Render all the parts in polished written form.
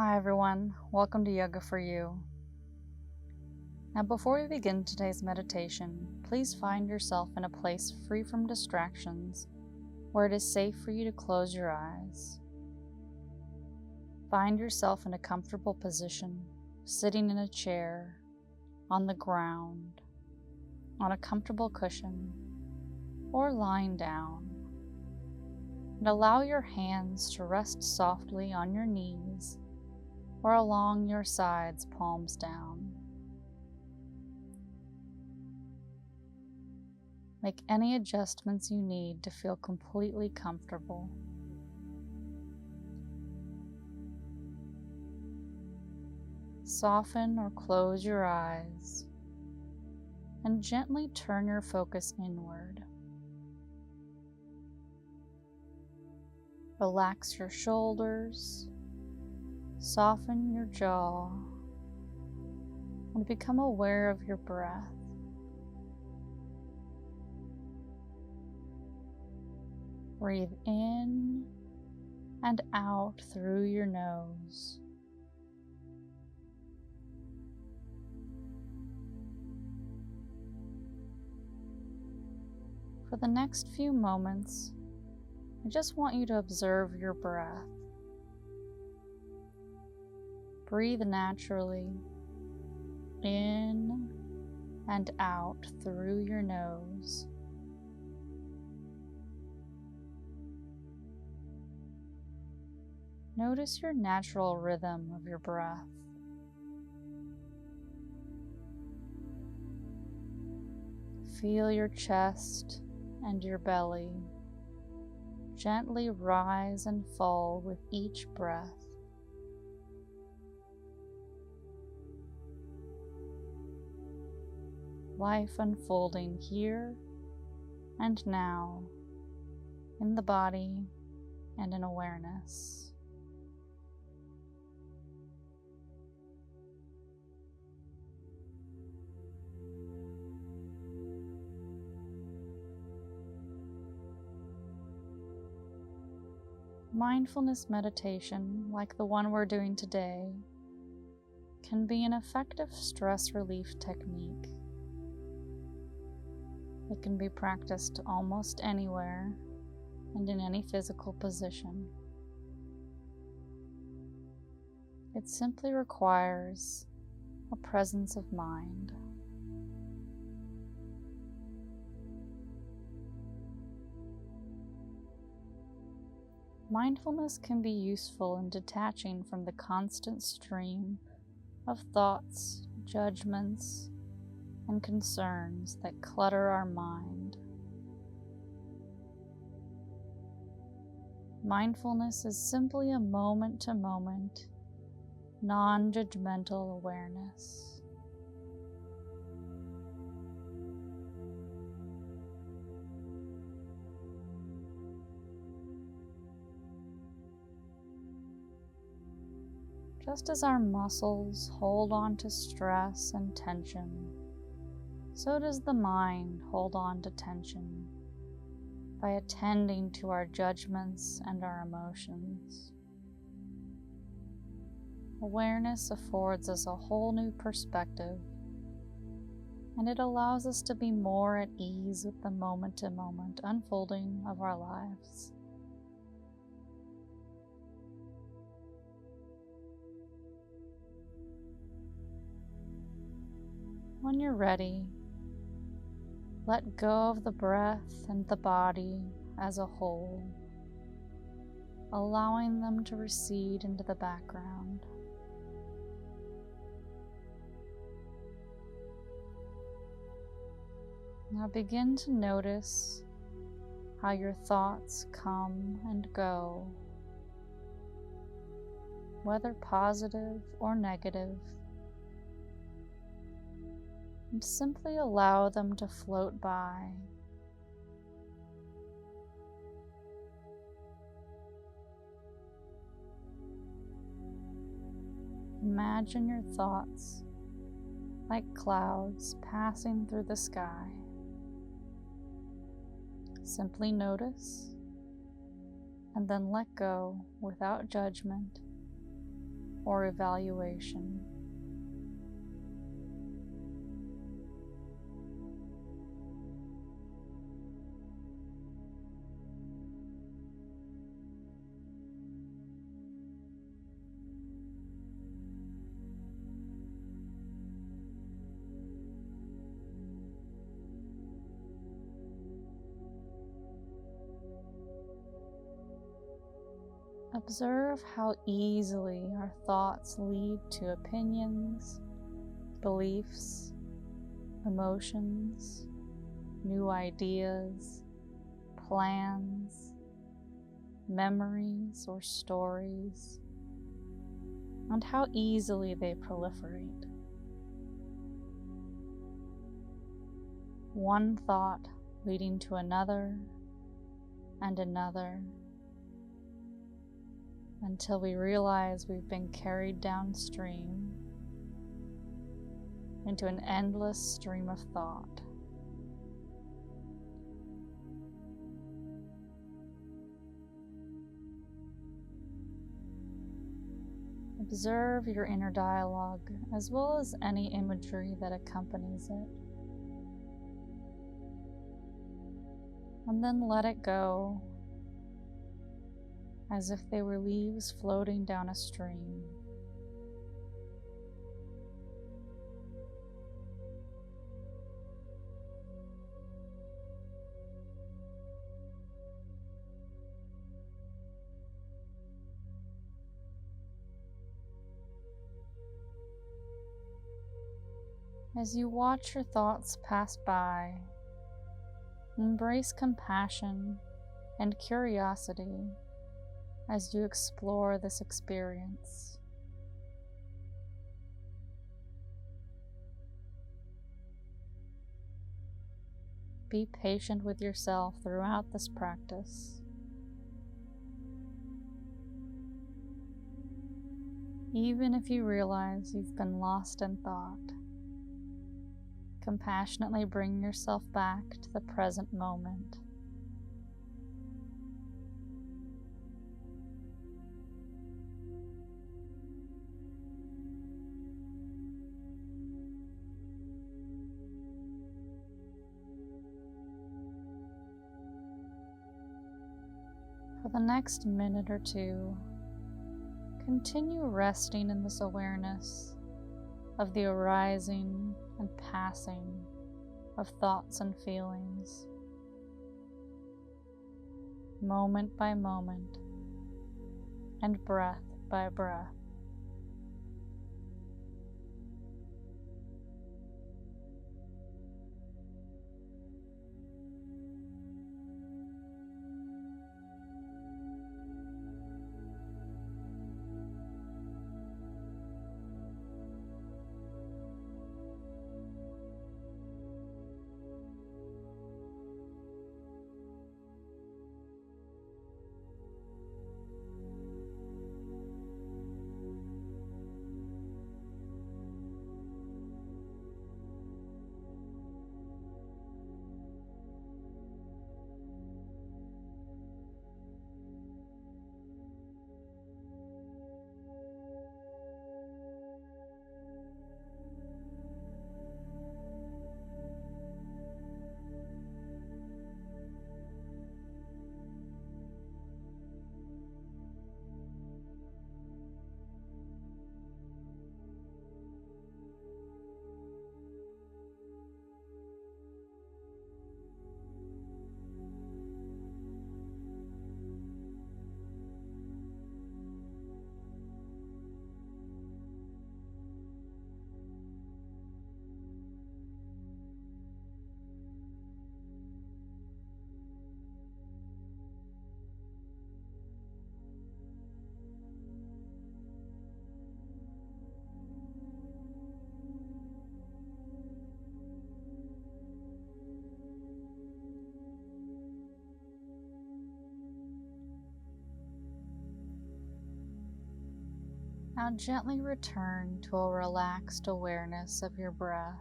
Hi everyone, welcome to Yoga for You. Now before we begin today's meditation, please find yourself in a place free from distractions where it is safe for you to close your eyes. Find yourself in a comfortable position, sitting in a chair, on the ground, on a comfortable cushion, or lying down. And allow your hands to rest softly on your knees or along your sides, palms down. Make any adjustments you need to feel completely comfortable. Soften or close your eyes and gently turn your focus inward. Relax your shoulders, soften your jaw, and become aware of your breath. Breathe in and out through your nose. For the next few moments, I just want you to observe your breath. Breathe naturally in and out through your nose. Notice your natural rhythm of your breath. Feel your chest and your belly gently rise and fall with each breath. Life unfolding here and now, in the body and in awareness. Mindfulness meditation, like the one we're doing today, can be an effective stress relief technique. It can be practiced almost anywhere and in any physical position. It simply requires a presence of mind. Mindfulness can be useful in detaching from the constant stream of thoughts, judgments, and concerns that clutter our mind. Mindfulness is simply a moment-to-moment, non-judgmental awareness. Just as our muscles hold on to stress and tension, so does the mind hold on to tension by attending to our judgments and our emotions. Awareness affords us a whole new perspective, and it allows us to be more at ease with the moment-to-moment unfolding of our lives. When you're ready, let go of the breath and the body as a whole, allowing them to recede into the background. Now begin to notice how your thoughts come and go, whether positive or negative, and simply allow them to float by. Imagine your thoughts like clouds passing through the sky. Simply notice and then let go without judgment or evaluation. Observe how easily our thoughts lead to opinions, beliefs, emotions, new ideas, plans, memories, or stories, and how easily they proliferate. One thought leading to another and another, until we realize we've been carried downstream into an endless stream of thought. Observe your inner dialogue as well as any imagery that accompanies it. And then let it go, as if they were leaves floating down a stream. As you watch your thoughts pass by, embrace compassion and curiosity as you explore this experience. Be patient with yourself throughout this practice. Even if you realize you've been lost in thought, compassionately bring yourself back to the present moment. For the next minute or two, continue resting in this awareness of the arising and passing of thoughts and feelings, moment by moment and breath by breath. Now gently return to a relaxed awareness of your breath.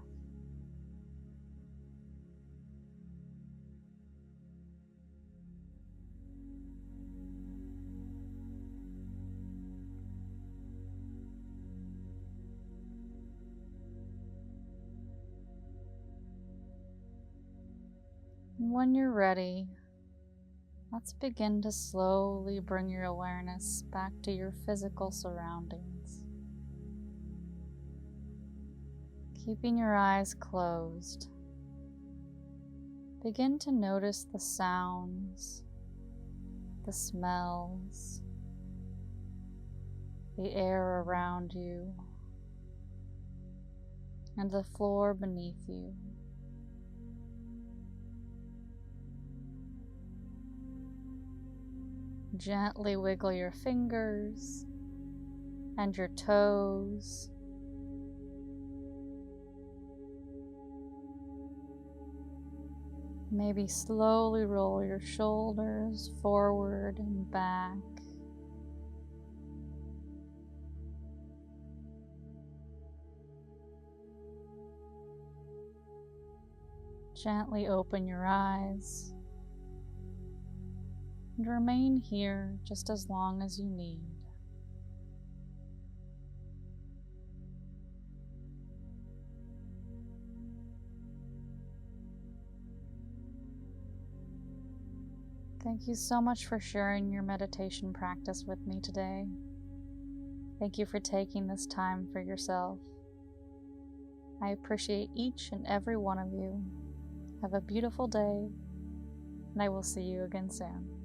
When you're ready, let's begin to slowly bring your awareness back to your physical surroundings. Keeping your eyes closed, begin to notice the sounds, the smells, the air around you, and the floor beneath you. Gently wiggle your fingers and your toes. Maybe slowly roll your shoulders forward and back. Gently open your eyes and remain here just as long as you need. Thank you so much for sharing your meditation practice with me today. Thank you for taking this time for yourself. I appreciate each and every one of you. Have a beautiful day, and I will see you again soon.